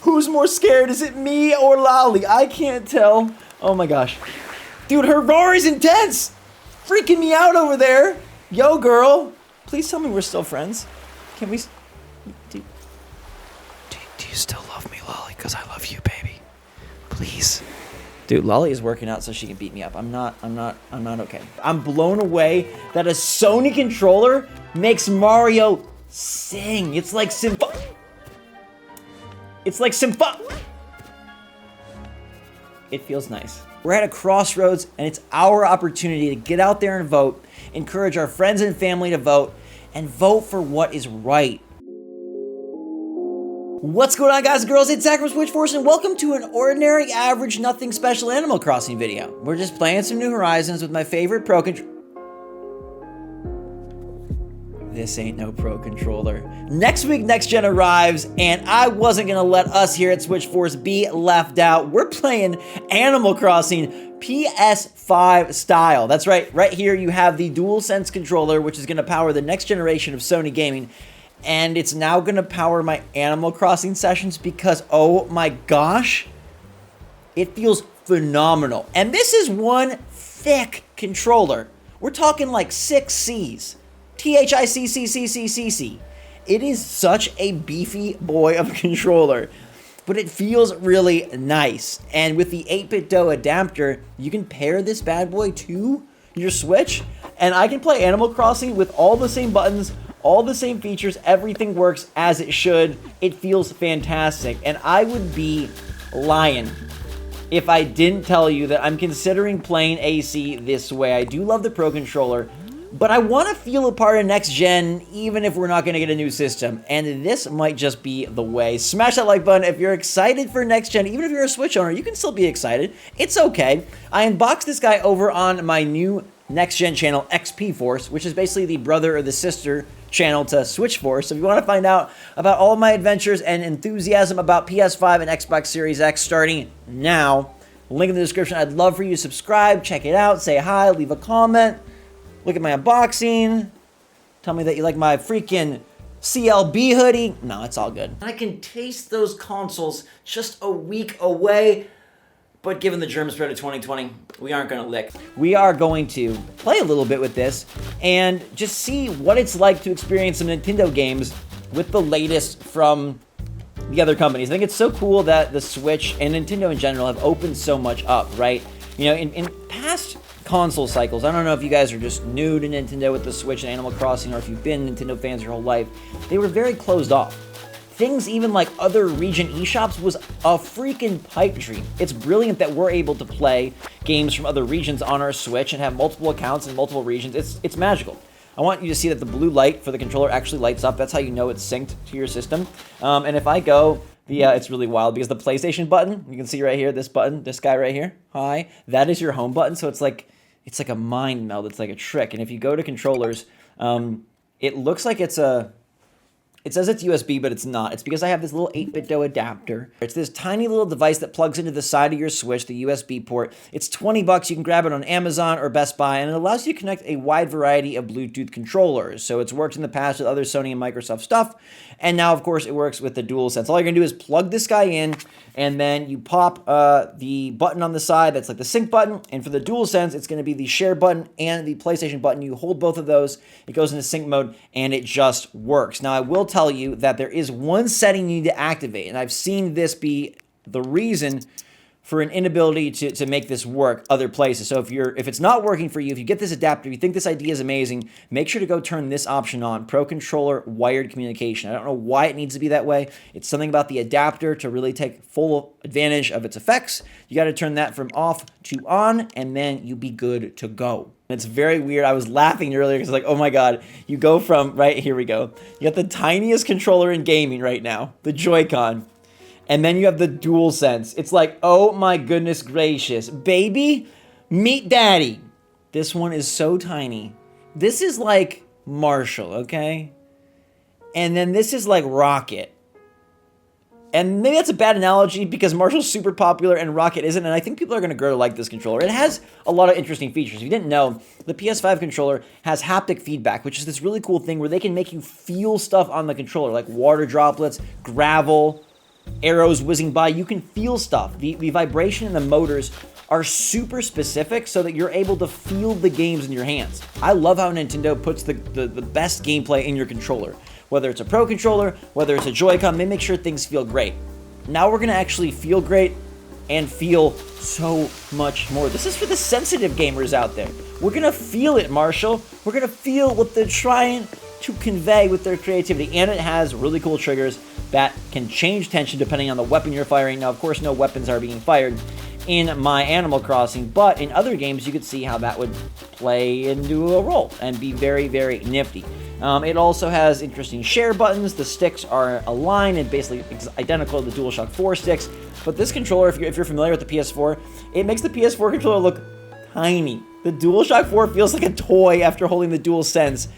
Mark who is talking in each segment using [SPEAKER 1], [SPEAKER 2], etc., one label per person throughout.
[SPEAKER 1] Who's more scared? Is it me or Lolly? I can't tell. Oh my gosh. Dude, her roar is intense. Freaking me out over there. Yo, girl. Please tell me we're still friends. Can we... Do you still love me, Lolly? Because I love you, baby. Please. Dude, Lolly is working out so she can beat me up. I'm not okay. I'm blown away that a Sony controller makes Mario sing. It's like It feels nice. We're at a crossroads, and it's our opportunity to get out there and vote, encourage our friends and family to vote, and vote for what is right. What's going on, guys and girls? It's Zach from SwitchForce, and welcome to an ordinary, average, nothing special Animal Crossing video. We're just playing some New Horizons with my favorite Pro controller. This ain't no Pro controller. Next week, Next Gen arrives, and I wasn't gonna let us here at SwitchForce be left out. We're playing Animal Crossing PS5 style. That's right, right here you have the DualSense controller, which is gonna power the next generation of Sony gaming, and it's now gonna power my Animal Crossing sessions because, oh my gosh, it feels phenomenal. And this is one thick controller. We're talking like 6 C's. THICCCCCC. It is such a beefy boy of a controller, but it feels really nice. And with the 8BitDo adapter, you can pair this bad boy to your Switch, and I can play Animal Crossing with all the same buttons, all the same features, everything works as it should. It feels fantastic, and I would be lying if I didn't tell you that I'm considering playing AC this way. I do love the Pro controller, but I want to feel a part of next gen, even if we're not going to get a new system. And this might just be the way. Smash that like button if you're excited for next gen. Even if you're a Switch owner, you can still be excited. It's okay. I unboxed this guy over on my new next gen channel, XPForce, which is basically the brother or the sister channel to SwitchForce. So if you want to find out about all of my adventures and enthusiasm about PS5 and Xbox Series X starting now, link in the description. I'd love for you to subscribe, check it out, say hi, leave a comment. Look at my unboxing. Tell me that you like my freaking CLB hoodie. No, it's all good. I can taste those consoles just a week away. But given the germ spread of 2020, we aren't going to lick. We are going to play a little bit with this and just see what it's like to experience some Nintendo games with the latest from the other companies. I think it's so cool that the Switch and Nintendo in general have opened so much up, right? You know, in past console cycles, I don't know if you guys are just new to Nintendo with the Switch and Animal Crossing, or if you've been Nintendo fans your whole life, they were very closed off. Things even like other region eShops was a freaking pipe dream. It's brilliant that we're able to play games from other regions on our Switch and have multiple accounts in multiple regions. It's magical. I want you to see that the blue light for the controller actually lights up. That's how you know it's synced to your system. And if I go... it's really wild because the PlayStation button, you can see right here, this button, this guy right here, hi, that is your home button. So it's like a mind meld. It's like a trick. And if you go to controllers, it looks like it says it's USB, but it's not. It's because I have this little 8BitDo adapter. It's this tiny little device that plugs into the side of your Switch, the USB port. It's $20. You can grab it on Amazon or Best Buy, and it allows you to connect a wide variety of Bluetooth controllers. So it's worked in the past with other Sony and Microsoft stuff, and now, of course, it works with the DualSense. All you're going to do is plug this guy in, and then you pop the button on the side. That's like the sync button, and for the DualSense, it's going to be the share button and the PlayStation button. You hold both of those, it goes into sync mode, and it just works. Now, I will tell you that there is one setting you need to activate, and I've seen this be the reason for an inability to make this work other places. So if it's not working for you, if you get this adapter, if you think this idea is amazing, make sure to go turn this option on, Pro Controller Wired Communication. I don't know why it needs to be that way. It's something about the adapter to really take full advantage of its effects. You got to turn that from off to on, and then you be good to go. It's very weird. I was laughing earlier because like, oh my God, you go from, right, here we go. You got the tiniest controller in gaming right now, the Joy-Con. And then you have the DualSense. It's like, oh my goodness gracious. Baby, meet daddy. This one is so tiny. This is like Marshall, okay? And then this is like Rocket. And maybe that's a bad analogy because Marshall's super popular and Rocket isn't, and I think people are going to grow to like this controller. It has a lot of interesting features. If you didn't know, the PS5 controller has haptic feedback, which is this really cool thing where they can make you feel stuff on the controller, like water droplets, gravel, arrows whizzing by. You can feel stuff. The vibration and the motors are super specific so that you're able to feel the games in your hands. I love how Nintendo puts the best gameplay in your controller. Whether it's a Pro Controller, whether it's a Joy-Con, they make sure things feel great. Now we're going to actually feel great and feel so much more. This is for the sensitive gamers out there. We're going to feel it, Marshall. We're going to feel what they're trying to convey with their creativity. And it has really cool triggers that can change tension depending on the weapon you're firing. Now, of course, no weapons are being fired in my Animal Crossing, but in other games, you could see how that would play into a role and be very, very nifty. It also has interesting share buttons. The sticks are aligned and basically identical to the DualShock 4 sticks. But this controller, if you're familiar with the PS4, it makes the PS4 controller look tiny. The DualShock 4 feels like a toy after holding the DualSense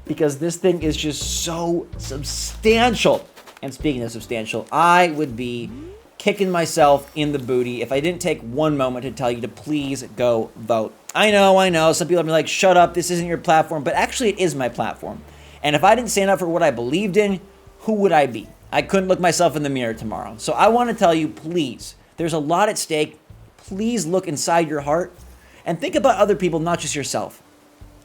[SPEAKER 1] because this thing is just so substantial. And speaking of substantial, I would be kicking myself in the booty if I didn't take one moment to tell you to please go vote. I know, some people are like, shut up, this isn't your platform, but actually it is my platform. And if I didn't stand up for what I believed in, who would I be? I couldn't look myself in the mirror tomorrow. So I want to tell you, please, there's a lot at stake. Please look inside your heart and think about other people, not just yourself.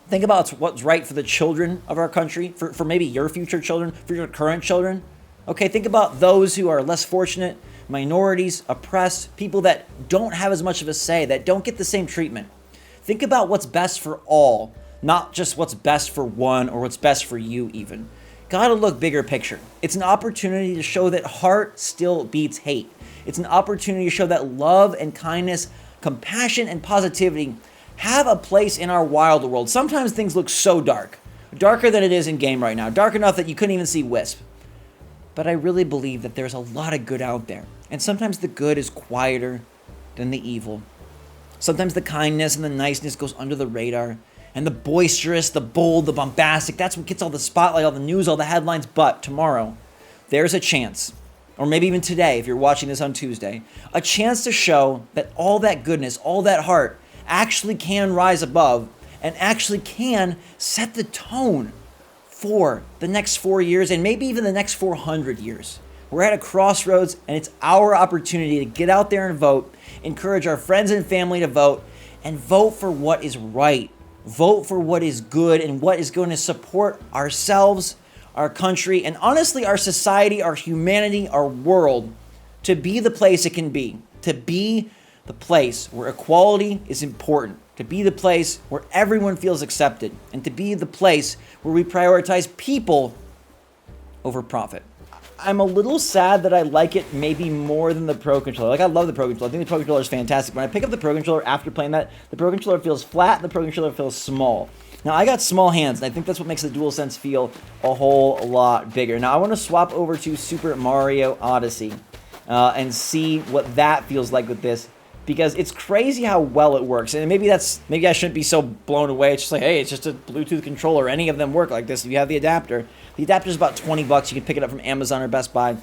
[SPEAKER 1] Think about what's right for the children of our country, for maybe your future children, for your current children. Okay, think about those who are less fortunate, minorities, oppressed, people that don't have as much of a say, that don't get the same treatment. Think about what's best for all, not just what's best for one or what's best for you even. Gotta look bigger picture. It's an opportunity to show that heart still beats hate. It's an opportunity to show that love and kindness, compassion and positivity have a place in our wild world. Sometimes things look so dark. Darker than it is in game right now. Dark enough that you couldn't even see Wisp. But I really believe that there's a lot of good out there. And sometimes the good is quieter than the evil. Sometimes the kindness and the niceness goes under the radar. And the boisterous, the bold, the bombastic, that's what gets all the spotlight, all the news, all the headlines. But tomorrow, there's a chance, or maybe even today if you're watching this on Tuesday, a chance to show that all that goodness, all that heart actually can rise above and actually can set the tone for the next 4 years and maybe even the next 400 years. We're at a crossroads and it's our opportunity to get out there and vote, encourage our friends and family to vote, and vote for what is right. Vote for what is good and what is going to support ourselves, our country, and honestly our society, our humanity, our world to be the place it can be. To be the place where equality is important. To be the place where everyone feels accepted. And to be the place where we prioritize people over profit. I'm a little sad that I like it maybe more than the Pro Controller. Like, I love the Pro Controller. I think the Pro Controller is fantastic. When I pick up the Pro Controller after playing that, the Pro Controller feels flat and the Pro Controller feels small. Now, I got small hands, and I think that's what makes the DualSense feel a whole lot bigger. Now, I want to swap over to Super Mario Odyssey and see what that feels like with this, because it's crazy how well it works. And maybe I shouldn't be so blown away. It's just like, hey, it's just a Bluetooth controller. Any of them work like this if you have the adapter. The adapter is about $20. You can pick it up from Amazon or Best Buy.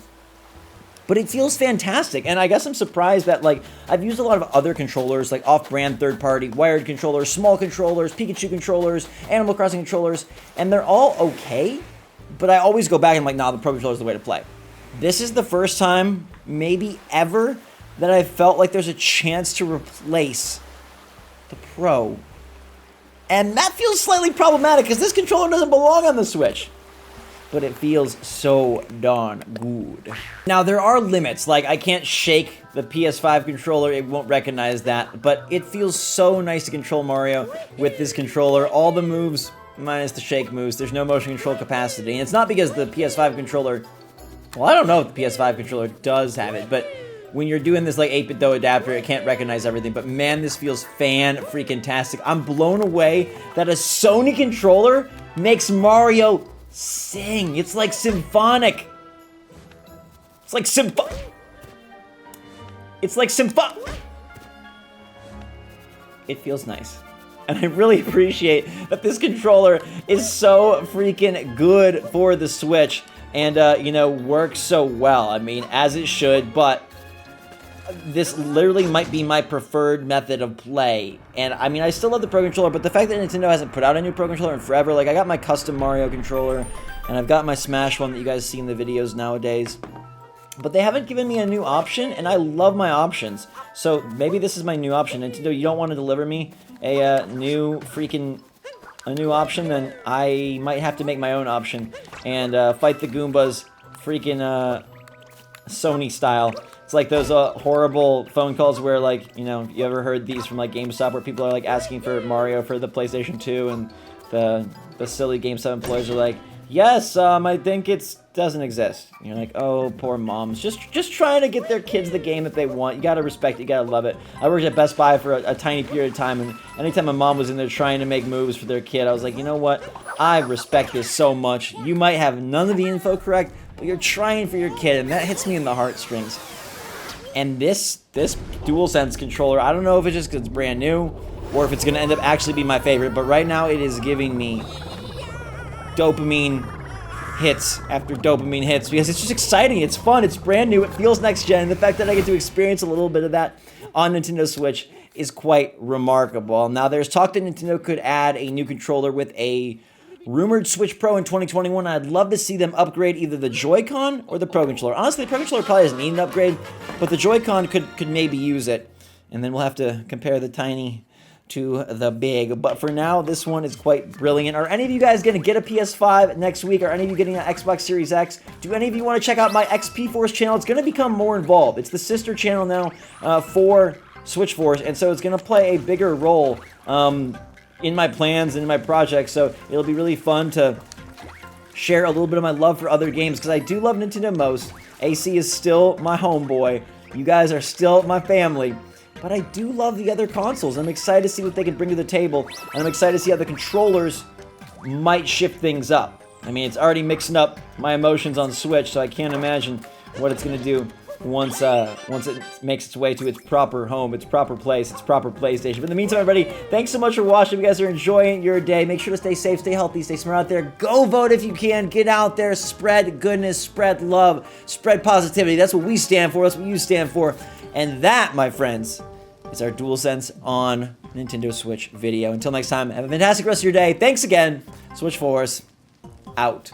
[SPEAKER 1] But it feels fantastic. And I guess I'm surprised that, like, I've used a lot of other controllers, like off-brand third-party wired controllers, small controllers, Pikachu controllers, Animal Crossing controllers, and they're all okay. But I always go back and I'm like, nah, the Pro Controller is the way to play. This is the first time, maybe ever, that I felt like there's a chance to replace the Pro. And that feels slightly problematic because this controller doesn't belong on the Switch. But it feels so darn good. Now, there are limits. Like, I can't shake the PS5 controller. It won't recognize that. But it feels so nice to control Mario with this controller. All the moves, minus the shake moves. There's no motion control capacity. And it's not because the PS5 controller... Well, I don't know if the PS5 controller does have it. But when you're doing this, like, 8-bit DOE adapter, it can't recognize everything. But, man, this feels fan-freaking-tastic. I'm blown away that a Sony controller makes Mario... sing. It's like symphonic. It's like It feels nice. And I really appreciate that this controller is so freaking good for the Switch and, you know, works so well. I mean, as it should, but this literally might be my preferred method of play. And I mean, I still love the Pro Controller, but the fact that Nintendo hasn't put out a new Pro Controller in forever, like I got my custom Mario controller, and I've got my Smash one that you guys see in the videos nowadays. But they haven't given me a new option, and I love my options. So maybe this is my new option. Nintendo, you don't want to deliver me a new option, then I might have to make my own option and fight the Goombas freaking Sony style. It's like those horrible phone calls where, like, you know, you ever heard these from like GameStop where people are like asking for Mario for the PlayStation 2 and the silly GameStop employees are like, yes, I think it doesn't exist. And you're like, oh, poor moms. Just trying to get their kids the game that they want. You gotta respect it. You gotta love it. I worked at Best Buy for a tiny period of time, and anytime my mom was in there trying to make moves for their kid, I was like, you know what? I respect this so much. You might have none of the info correct, but you're trying for your kid, and that hits me in the heartstrings. And this DualSense controller, I don't know if it's just because it's brand new, or if it's gonna end up actually being my favorite, but right now it is giving me dopamine hits after dopamine hits because it's just exciting, it's fun, it's brand new, it feels next gen. The fact that I get to experience a little bit of that on Nintendo Switch is quite remarkable. Now there's talk that Nintendo could add a new controller with a rumored Switch Pro in 2021. I'd love to see them upgrade either the Joy-Con or the Pro Controller. Honestly, the Pro Controller probably doesn't need an upgrade, but the Joy-Con could maybe use it. And then we'll have to compare the tiny to the big. But for now, this one is quite brilliant. Are any of you guys going to get a PS5 next week? Are any of you getting an Xbox Series X? Do any of you want to check out my SwitchForce channel? It's going to become more involved. It's the sister channel now for SwitchForce, and so it's going to play a bigger role in my plans and in my projects. So it'll be really fun to share a little bit of my love for other games, because I do love Nintendo most. AC is still my homeboy. You guys are still my family. But I do love the other consoles. I'm excited to see what they can bring to the table, and I'm excited to see how the controllers might shift things up. I mean, it's already mixing up my emotions on Switch, so I can't imagine what it's going to do once it makes its way to its proper home, its proper place, its proper PlayStation. But in the meantime, everybody, thanks so much for watching. If you guys are enjoying your day, make sure to stay safe, stay healthy, stay smart out there. Go vote if you can. Get out there, spread goodness, spread love, spread positivity. That's what we stand for. That's what you stand for. And that, my friends, is our DualSense on Nintendo Switch video. Until next time, have a fantastic rest of your day. Thanks again. SwitchForce, out.